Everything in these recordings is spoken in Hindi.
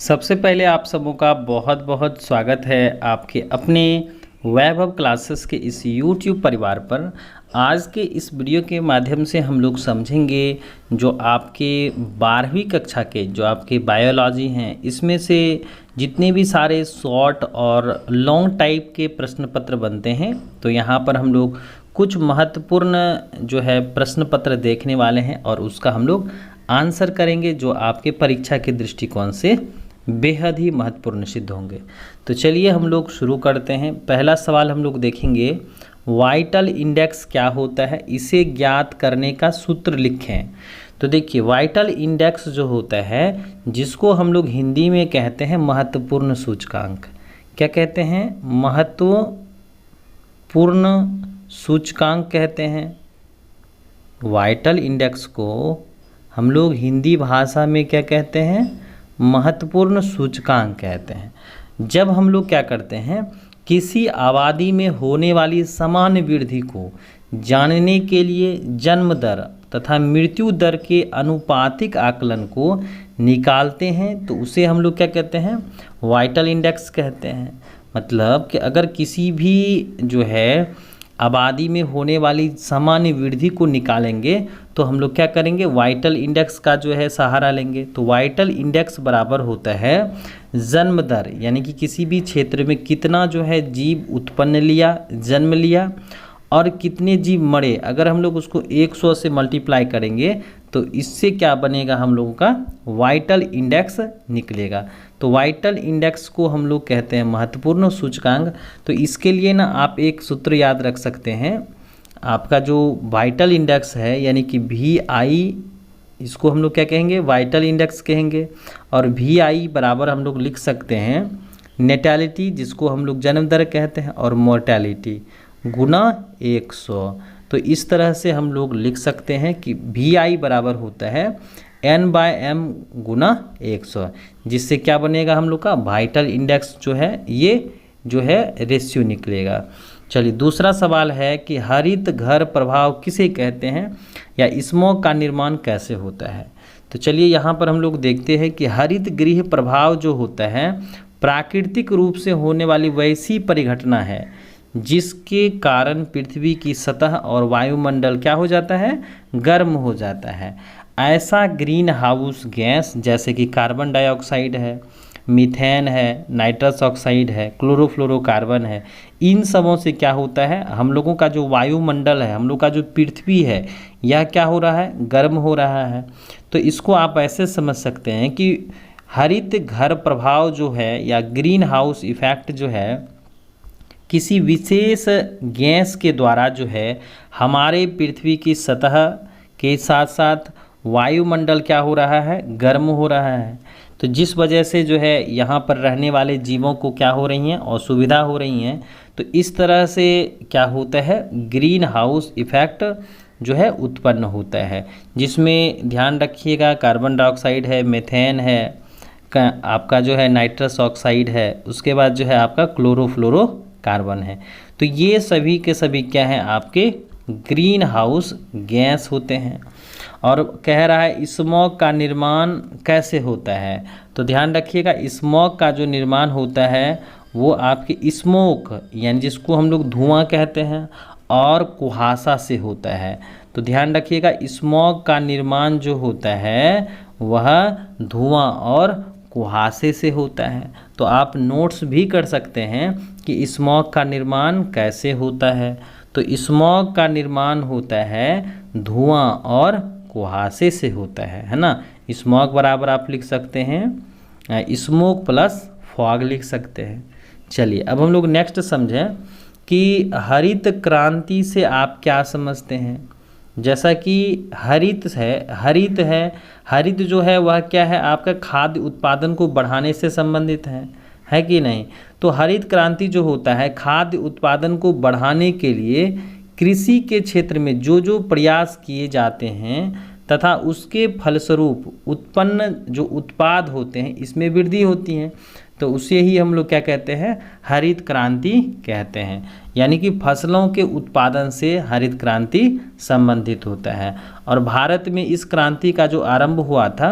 सबसे पहले आप सबों का बहुत बहुत स्वागत है आपके अपने वैभव क्लासेस के इस YouTube परिवार पर। आज के इस वीडियो के माध्यम से हम लोग समझेंगे जो आपके 12वीं कक्षा के जो आपके बायोलॉजी हैं इसमें से जितने भी सारे शॉर्ट और लॉन्ग टाइप के प्रश्न पत्र बनते हैं, तो यहाँ पर हम लोग कुछ महत्वपूर्ण जो है प्रश्न पत्र देखने वाले हैं और उसका हम लोग आंसर करेंगे जो आपके परीक्षा के दृष्टिकोण से बेहद ही महत्वपूर्ण सिद्ध होंगे। तो चलिए हम लोग शुरू करते हैं। पहला सवाल हम लोग देखेंगे, वाइटल इंडेक्स क्या होता है, इसे ज्ञात करने का सूत्र लिखें। तो देखिए, वाइटल इंडेक्स जो होता है जिसको हम लोग हिंदी में कहते हैं महत्वपूर्ण सूचकांक। क्या कहते हैं? महत्वपूर्ण सूचकांक कहते हैं। वाइटल इंडेक्स को हम लोग हिंदी भाषा में क्या कहते हैं? महत्वपूर्ण सूचकांक कहते हैं। जब हम लोग क्या करते हैं, किसी आबादी में होने वाली सामान्य वृद्धि को जानने के लिए जन्म दर तथा मृत्यु दर के अनुपातिक आकलन को निकालते हैं, तो उसे हम लोग क्या कहते हैं? वाइटल इंडेक्स कहते हैं। मतलब कि अगर किसी भी जो है आबादी में होने वाली सामान्य वृद्धि को निकालेंगे तो हम लोग क्या करेंगे? वाइटल इंडेक्स का जो है सहारा लेंगे। तो वाइटल इंडेक्स बराबर होता है जन्म दर, यानी कि किसी भी क्षेत्र में कितना जो है जीव उत्पन्न लिया, जन्म लिया, और कितने जीव मरे। अगर हम लोग उसको 100 से मल्टीप्लाई करेंगे तो इससे क्या बनेगा? हम लोगों का वाइटल इंडेक्स निकलेगा। तो वाइटल इंडेक्स को हम लोग कहते हैं महत्वपूर्ण सूचकांक। तो इसके लिए ना आप एक सूत्र याद रख सकते हैं। आपका जो वाइटल इंडेक्स है यानी कि VI, इसको हम लोग क्या कहेंगे? वाइटल इंडेक्स कहेंगे। और VI बराबर हम लोग लिख सकते हैं नेटैलिटी, जिसको हम लोग जन्म दर कहते हैं, और मोर्टेलिटी गुना 100। तो इस तरह से हम लोग लिख सकते हैं कि VI बराबर होता है N/M गुना 100, जिससे क्या बनेगा? हम लोग का वाइटल इंडेक्स जो है ये जो है रेशियो निकलेगा। चलिए, दूसरा सवाल है कि हरित घर प्रभाव किसे कहते हैं या स्मॉग का निर्माण कैसे होता है। तो चलिए यहाँ पर हम लोग देखते हैं कि हरित गृह प्रभाव जो होता है प्राकृतिक रूप से होने वाली वैसी परिघटना है जिसके कारण पृथ्वी की सतह और वायुमंडल क्या हो जाता है? गर्म हो जाता है। ऐसा ग्रीन हाउस गैस जैसे कि कार्बन डाइऑक्साइड है, मीथेन है, नाइट्रस ऑक्साइड है, क्लोरोफ्लोरोकार्बन है, इन सबों से क्या होता है? हम लोगों का जो वायुमंडल है, हम लोग का जो पृथ्वी है, यह क्या हो रहा है? गर्म हो रहा है। तो इसको आप ऐसे समझ सकते हैं कि हरित घर प्रभाव जो है या ग्रीन हाउस इफेक्ट जो है किसी विशेष गैस के द्वारा जो है हमारे पृथ्वी की सतह के साथ साथ वायुमंडल क्या हो रहा है? गर्म हो रहा है। तो जिस वजह से जो है यहाँ पर रहने वाले जीवों को क्या हो रही हैं? असुविधा हो रही हैं। तो इस तरह से क्या होता है? ग्रीन हाउस इफेक्ट जो है उत्पन्न होता है, जिसमें ध्यान रखिएगा कार्बन डाइऑक्साइड है, मीथेन है, आपका जो है नाइट्रस ऑक्साइड है, उसके बाद जो है आपका क्लोरोफ्लोरोकार्बन है। तो ये सभी के सभी क्या हैं? आपके ग्रीन हाउस गैस होते हैं। और कह रहा है स्मॉग का निर्माण कैसे होता है। तो ध्यान रखिएगा, स्मॉग का जो निर्माण होता है वो आपके स्मोक यानी जिसको हम लोग धुआं कहते हैं और कुहासा से होता है। तो ध्यान रखिएगा, स्मॉग का निर्माण जो होता है वह धुआं और कुहासे से होता है। तो आप नोट्स भी कर सकते हैं कि स्मॉग का निर्माण कैसे होता है। तो स्मॉग का निर्माण होता है धुआं और कुहासे से होता है ना। स्मॉग बराबर आप लिख सकते हैं स्मोक प्लस फॉग लिख सकते हैं। चलिए, अब हम लोग नेक्स्ट समझें कि हरित क्रांति से आप क्या समझते हैं। जैसा कि हरित है, हरित जो है वह क्या है? आपका खाद्य उत्पादन को बढ़ाने से संबंधित है कि नहीं। तो हरित क्रांति जो होता है खाद्य उत्पादन को बढ़ाने के लिए कृषि के क्षेत्र में जो जो प्रयास किए जाते हैं तथा उसके फलस्वरूप उत्पन्न जो उत्पाद होते हैं इसमें वृद्धि होती है। तो उसे ही हम लोग क्या कहते हैं, हरित क्रांति कहते हैं। यानी कि फसलों के उत्पादन से हरित क्रांति संबंधित होता है। और भारत में इस क्रांति का जो आरंभ हुआ था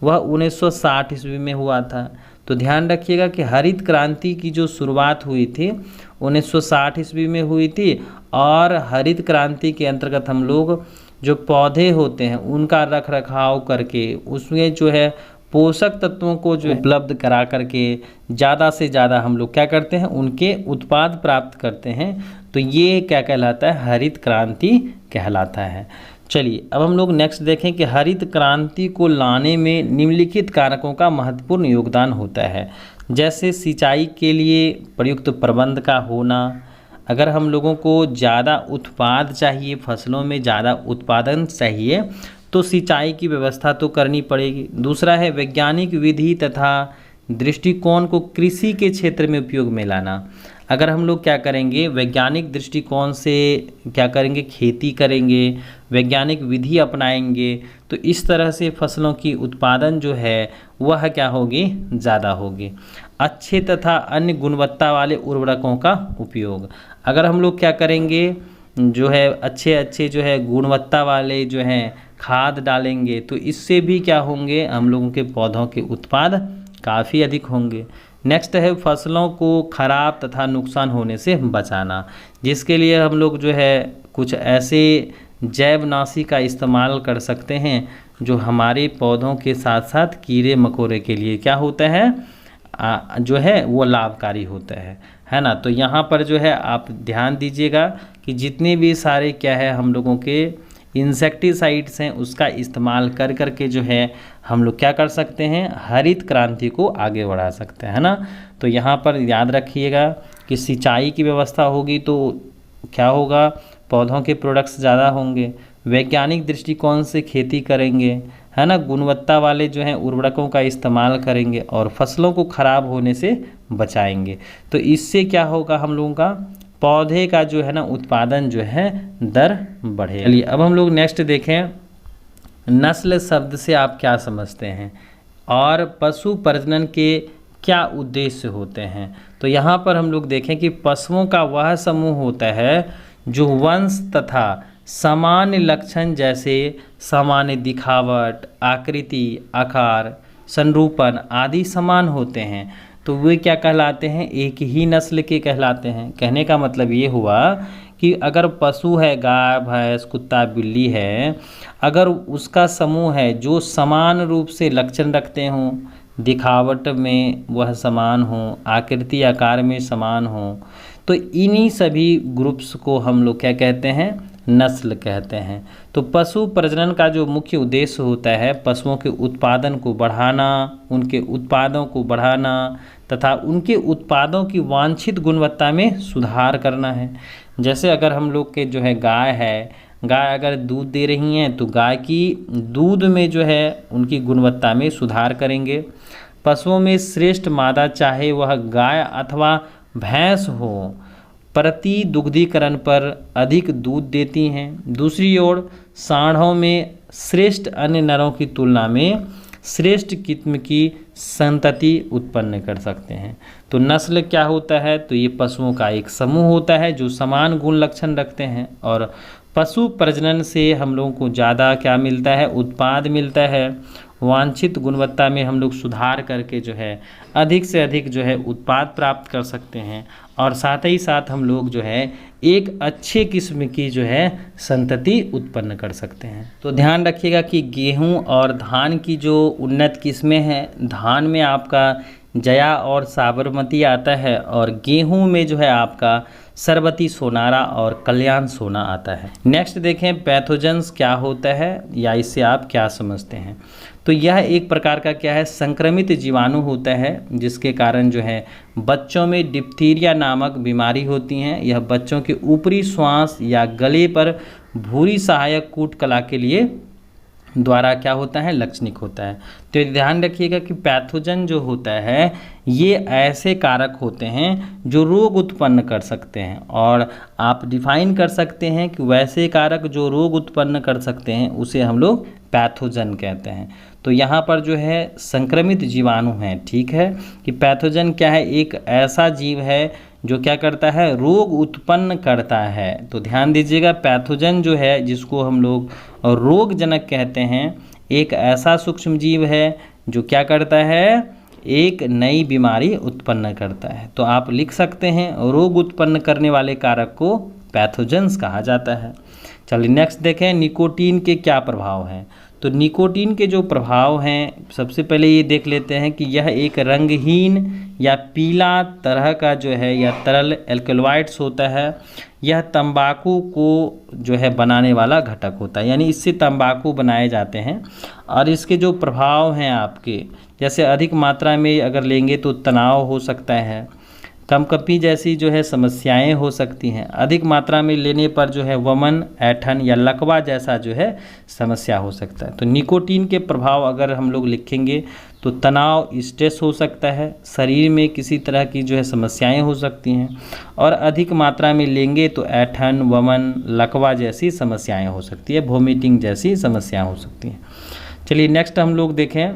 वह 1960 ईस्वी में हुआ था। तो ध्यान रखिएगा कि हरित क्रांति की जो शुरुआत हुई थी 1960 ईस्वी में हुई थी। और हरित क्रांति के अंतर्गत हम लोग जो पौधे होते हैं उनका रख रखाव करके उसमें जो है पोषक तत्वों को जो उपलब्ध करा करके ज़्यादा से ज़्यादा हम लोग क्या करते हैं, उनके उत्पाद प्राप्त करते हैं। तो ये क्या कहलाता है, हरित क्रांति कहलाता है। चलिए अब हम लोग नेक्स्ट देखें कि हरित क्रांति को लाने में निम्नलिखित कारकों का महत्वपूर्ण योगदान होता है। जैसे सिंचाई के लिए प्रयुक्त प्रबंध का होना। अगर हम लोगों को ज़्यादा उत्पाद चाहिए, फसलों में ज़्यादा उत्पादन चाहिए तो सिंचाई की व्यवस्था तो करनी पड़ेगी। दूसरा है वैज्ञानिक विधि तथा दृष्टिकोण को कृषि के क्षेत्र में उपयोग में लाना। अगर हम लोग क्या करेंगे, वैज्ञानिक दृष्टिकोण से क्या करेंगे, खेती करेंगे, वैज्ञानिक विधि अपनाएंगे तो इस तरह से फसलों की उत्पादन जो है वह क्या होगी, ज़्यादा होगी। अच्छे तथा अन्य गुणवत्ता वाले उर्वरकों का उपयोग। अगर हम लोग क्या करेंगे, जो है अच्छे जो है गुणवत्ता वाले जो हैं खाद डालेंगे तो इससे भी क्या होंगे, हम लोगों के पौधों के उत्पाद काफ़ी अधिक होंगे। नेक्स्ट है फसलों को खराब तथा नुकसान होने से बचाना, जिसके लिए हम लोग जो है कुछ ऐसे जैवनाशी का इस्तेमाल कर सकते हैं जो हमारे पौधों के साथ साथ कीड़े मकोड़े के लिए क्या होता है, जो है वो लाभकारी होता है ना। तो यहाँ पर जो है आप ध्यान दीजिएगा कि जितने भी सारे क्या है हम लोगों के इंसेक्टिसाइड्स हैं उसका इस्तेमाल कर करके जो है हम लोग क्या कर सकते हैं, हरित क्रांति को आगे बढ़ा सकते हैं, है ना। तो यहाँ पर याद रखिएगा कि सिंचाई की व्यवस्था होगी तो क्या होगा, पौधों के प्रोडक्ट्स ज़्यादा होंगे। वैज्ञानिक दृष्टिकोण से खेती करेंगे, है ना, गुणवत्ता वाले जो हैं उर्वरकों का इस्तेमाल करेंगे और फसलों को खराब होने से बचाएंगे। तो इससे क्या होगा, हम लोगों का पौधे का जो है ना उत्पादन जो है दर बढ़े। चलिए अब हम लोग नेक्स्ट देखें, नस्ल शब्द से आप क्या समझते हैं और पशु प्रजनन के क्या उद्देश्य होते हैं। तो यहाँ पर हम लोग देखें कि पशुओं का वह समूह होता है जो वंश तथा सामान्य लक्षण जैसे सामान्य दिखावट, आकृति, आकार, संरूपण आदि समान होते हैं। तो वे क्या कहलाते हैं, एक ही नस्ल के कहलाते हैं। कहने का मतलब ये हुआ कि अगर पशु है, गाय, भैंस, कुत्ता, बिल्ली है, अगर उसका समूह है जो समान रूप से लक्षण रखते हों, दिखावट में वह समान हो, आकृति आकार में समान हो, तो इन्हीं सभी ग्रुप्स को हम लोग क्या कहते हैं, नस्ल कहते हैं। तो पशु प्रजनन का जो मुख्य उद्देश्य होता है पशुओं के उत्पादन को बढ़ाना, उनके उत्पादों को बढ़ाना तथा उनके उत्पादों की वांछित गुणवत्ता में सुधार करना है। जैसे अगर हम लोग के जो है गाय है, गाय अगर दूध दे रही हैं तो गाय की दूध में जो है उनकी गुणवत्ता में सुधार करेंगे। पशुओं में श्रेष्ठ मादा चाहे वह गाय अथवा भैंस हो, प्रति दुग्धीकरण पर अधिक दूध देती हैं। दूसरी ओर सांडों में श्रेष्ठ अन्य नरों की तुलना में श्रेष्ठ किस्म की संतति उत्पन्न कर सकते हैं। तो नस्ल क्या होता है, तो ये पशुओं का एक समूह होता है जो समान गुण लक्षण रखते हैं। और पशु प्रजनन से हम लोगों को ज़्यादा क्या मिलता है, उत्पाद मिलता है। वांछित गुणवत्ता में हम लोग सुधार करके जो है अधिक से अधिक जो है उत्पाद प्राप्त कर सकते हैं और साथ ही साथ हम लोग जो है एक अच्छे किस्म की जो है संतति उत्पन्न कर सकते हैं। तो ध्यान रखिएगा कि गेहूं और धान की जो उन्नत किस्में हैं, धान में आपका जया और साबरमती आता है और गेहूं में जो है आपका सरबती सोनारा और कल्याण सोना आता है। नेक्स्ट देखें पैथोजेंस क्या होता है या इससे आप क्या समझते हैं। तो यह एक प्रकार का क्या है, संक्रमित जीवाणु होता है जिसके कारण जो है बच्चों में डिप्थीरिया नामक बीमारी होती हैं। यह बच्चों के ऊपरी श्वास या गले पर भूरी सहायक कूट कला के लिए द्वारा क्या होता है, लक्षणिक होता है। तो ये ध्यान रखिएगा कि पैथोजन जो होता है ये ऐसे कारक होते हैं जो रोग उत्पन्न कर सकते हैं, और आप डिफाइन कर सकते हैं कि वैसे कारक जो रोग उत्पन्न कर सकते हैं उसे हम लोग पैथोजन कहते हैं। तो यहाँ पर जो है संक्रमित जीवाणु हैं, ठीक है, कि पैथोजन क्या है, एक ऐसा जीव है जो क्या करता है, रोग उत्पन्न करता है। तो ध्यान दीजिएगा, पैथोजन जो है जिसको हम लोग रोगजनक कहते हैं, एक ऐसा सूक्ष्म जीव है जो क्या करता है, एक नई बीमारी उत्पन्न करता है। तो आप लिख सकते हैं रोग उत्पन्न करने वाले कारक को पैथोजेंस कहा जाता है। चलिए नेक्स्ट देखें, निकोटीन के क्या प्रभाव हैं। तो निकोटीन के जो प्रभाव हैं, सबसे पहले ये देख लेते हैं कि यह एक रंगहीन या पीला तरह का जो है या तरल एल्कलॉइड्स होता है। यह तंबाकू को जो है बनाने वाला घटक होता है, यानी इससे तंबाकू बनाए जाते हैं। और इसके जो प्रभाव हैं आपके, जैसे अधिक मात्रा में अगर लेंगे तो तनाव हो सकता है, कंपकपी जैसी जो है समस्याएं हो सकती हैं। अधिक मात्रा में लेने पर जो है वमन, ऐंठन या लकवा जैसा जो है समस्या हो सकता है। तो निकोटीन के प्रभाव अगर हम लोग लिखेंगे तो तनाव, स्ट्रेस हो सकता है, शरीर में किसी तरह की जो है समस्याएं हो सकती हैं, और अधिक मात्रा में लेंगे तो ऐंठन, वमन, लकवा जैसी समस्याएँ हो सकती है, वोमिटिंग जैसी समस्याएँ हो सकती हैं। चलिए नेक्स्ट हम लोग देखें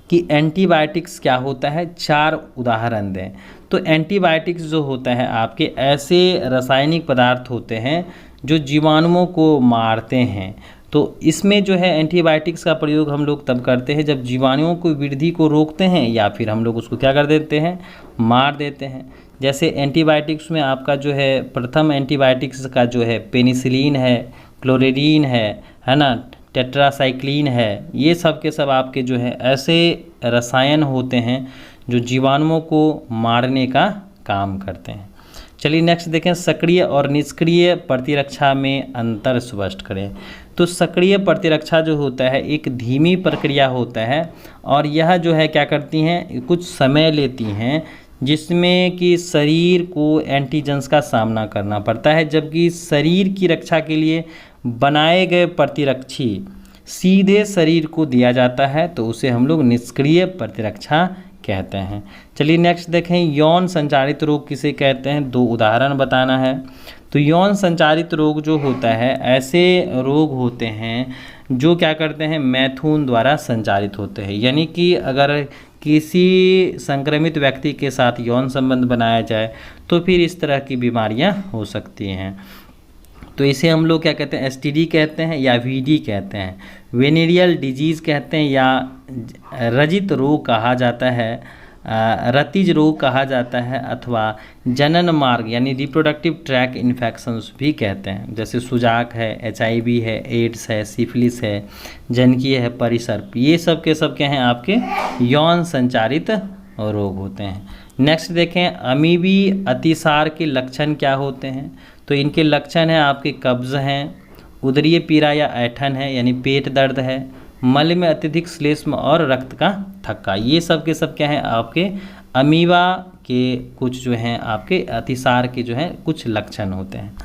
कि एंटीबायोटिक्स क्या होता है, 4 उदाहरण दें। तो एंटीबायोटिक्स जो होता है आपके ऐसे रासायनिक पदार्थ होते हैं जो जीवाणुओं को मारते हैं। तो इसमें जो है एंटीबायोटिक्स का प्रयोग हम लोग तब करते हैं जब जीवाणुओं को वृद्धि को रोकते हैं, या फिर हम लोग उसको क्या कर देते हैं, मार देते हैं। जैसे एंटीबायोटिक्स में आपका जो है प्रथम एंटीबायोटिक्स का जो है पेनिसिलिन है, क्लोरेडीन है ना, टेट्रासाइक्लिन है। ये सब के सब आपके जो है ऐसे रसायन होते हैं जो जीवाणुओं को मारने का काम करते हैं। चलिए नेक्स्ट देखें, सक्रिय और निष्क्रिय प्रतिरक्षा में अंतर स्पष्ट करें। तो सक्रिय प्रतिरक्षा जो होता है एक धीमी प्रक्रिया होता है, और यह जो है क्या करती हैं, कुछ समय लेती हैं, जिसमें कि शरीर को एंटीजेंस का सामना करना पड़ता है, जबकि शरीर की रक्षा के लिए बनाए गए प्रतिरक्षी सीधे शरीर को दिया जाता है, तो उसे हम लोग निष्क्रिय प्रतिरक्षा कहते हैं। चलिए नेक्स्ट देखें, यौन संचारित रोग किसे कहते हैं, 2 उदाहरण बताना है। तो यौन संचारित रोग जो होता है ऐसे रोग होते हैं जो क्या करते हैं, मैथुन द्वारा संचारित होते हैं। यानी कि अगर किसी संक्रमित व्यक्ति के साथ यौन संबंध बनाया जाए तो फिर इस तरह की बीमारियां हो सकती हैं। तो इसे हम लोग क्या कहते हैं, एसटीडी कहते हैं या वीडी कहते हैं, वेनेरियल डिजीज़ कहते हैं, या रजित रोग कहा जाता है, रतिज रोग कहा जाता है, अथवा जनन मार्ग यानी रिप्रोडक्टिव ट्रैक इन्फेक्शंस भी कहते हैं। जैसे सुजाक है, एचआईवी है, एड्स है, सिफिलिस है, जनकीय है, परिसर्प, ये सब के सब क्या हैं, आपके यौन संचारित रोग होते हैं। नेक्स्ट देखें, अमीबी अतिसार के लक्षण क्या होते हैं। तो इनके लक्षण हैं आपके कब्ज़ हैं, उदरीय पीड़ा या ऐंठन है यानी पेट दर्द है, मल में अत्यधिक श्लेष्म और रक्त का थक्का। ये सब के सब क्या हैं, आपके अमीबा के कुछ जो हैं आपके अतिसार के जो हैं कुछ लक्षण होते हैं।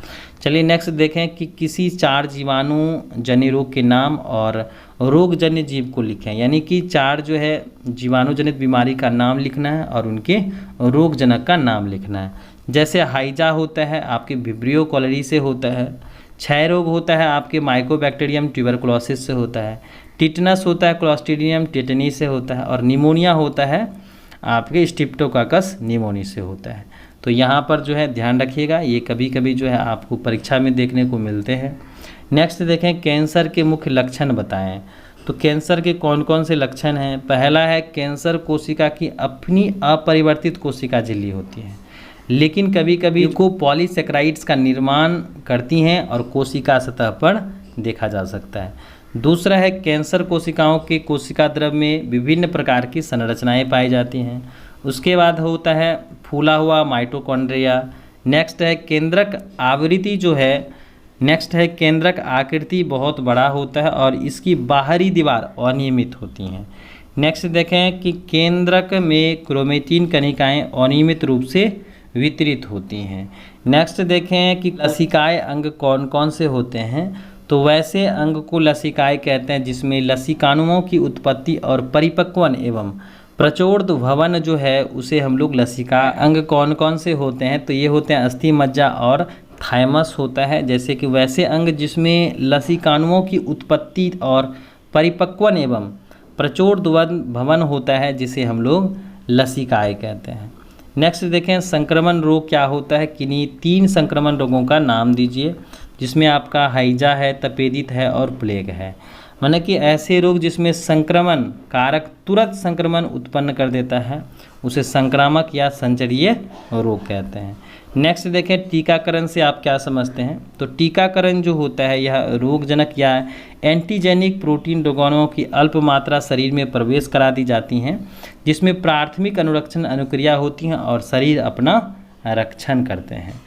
चलिए नेक्स्ट देखें कि किसी 4 जीवाणु जन्य रोग के नाम और रोगजन्य जीव को लिखें। यानी कि 4 जो है जीवाणु जनित बीमारी का नाम लिखना है और उनके रोगजनक का नाम लिखना है। जैसे हाइजा होता है आपके विब्रियो कॉलेरी से होता है, क्षय रोग होता है आपके माइकोबैक्टीरियम ट्यूबरकुलोसिस से होता है, टिटनस होता है क्लॉस्ट्रीडियम टेटनी से होता है, और निमोनिया होता है आपके स्ट्रिप्टोकोकस निमोनी से होता है। तो यहाँ पर जो है ध्यान रखिएगा, ये कभी कभी जो है आपको परीक्षा में देखने को मिलते हैं। नेक्स्ट देखें, कैंसर के मुख्य लक्षण बताएं। तो कैंसर के कौन कौन से लक्षण हैं। पहला है, कैंसर कोशिका की अपनी अपरिवर्तित कोशिका झिल्ली होती है, लेकिन कभी कभी को पॉलीसेकेराइड्स का निर्माण करती हैं और कोशिका सतह पर देखा जा सकता है। दूसरा है, कैंसर कोशिकाओं के कोशिका द्रव में विभिन्न प्रकार की संरचनाएं पाई जाती हैं। उसके बाद होता है फूला हुआ माइटोकॉन्ड्रिया। नेक्स्ट है केंद्रक आवृत्ति जो है, नेक्स्ट है केंद्रक आकृति बहुत बड़ा होता है और इसकी बाहरी दीवार अनियमित होती हैं। नेक्स्ट देखें कि केंद्रक में क्रोमेटिन कणिकाएं अनियमित रूप से वितरित होती हैं। नेक्स्ट देखें कि लसिकाए अंग कौन कौन से होते हैं। तो वैसे अंग को लसिकाएँ कहते हैं जिसमें लसिकाणुओं की उत्पत्ति और परिपक्वन एवं प्रचोद भवन जो है उसे हम लोग लसिका अंग कौन कौन से होते हैं, तो ये होते हैं अस्थि मज्जा और थाइमस होता है। जैसे कि वैसे अंग जिसमें लसिकाणुओं की उत्पत्ति और परिपक्वन एवं प्रचोद भवन होता है जिसे हम लोग लसिकाएँ कहते हैं। नेक्स्ट देखें संक्रमण रोग क्या होता है, किन्हीं 3 संक्रमण रोगों का नाम दीजिए, जिसमें आपका हैजा है, तपेदिक है और प्लेग है। माने कि ऐसे रोग जिसमें संक्रमण कारक तुरंत संक्रमण उत्पन्न कर देता है उसे संक्रामक या संचरीय रोग कहते हैं। नेक्स्ट देखें टीकाकरण से आप क्या समझते हैं, तो टीकाकरण जो होता है यह रोगजनक या एंटीजेनिक प्रोटीन रोगाणुओं की अल्प मात्रा शरीर में प्रवेश करा दी जाती हैं, जिसमें प्राथमिक अनुरक्षण अनुक्रिया होती हैं और शरीर अपना रक्षण करते हैं।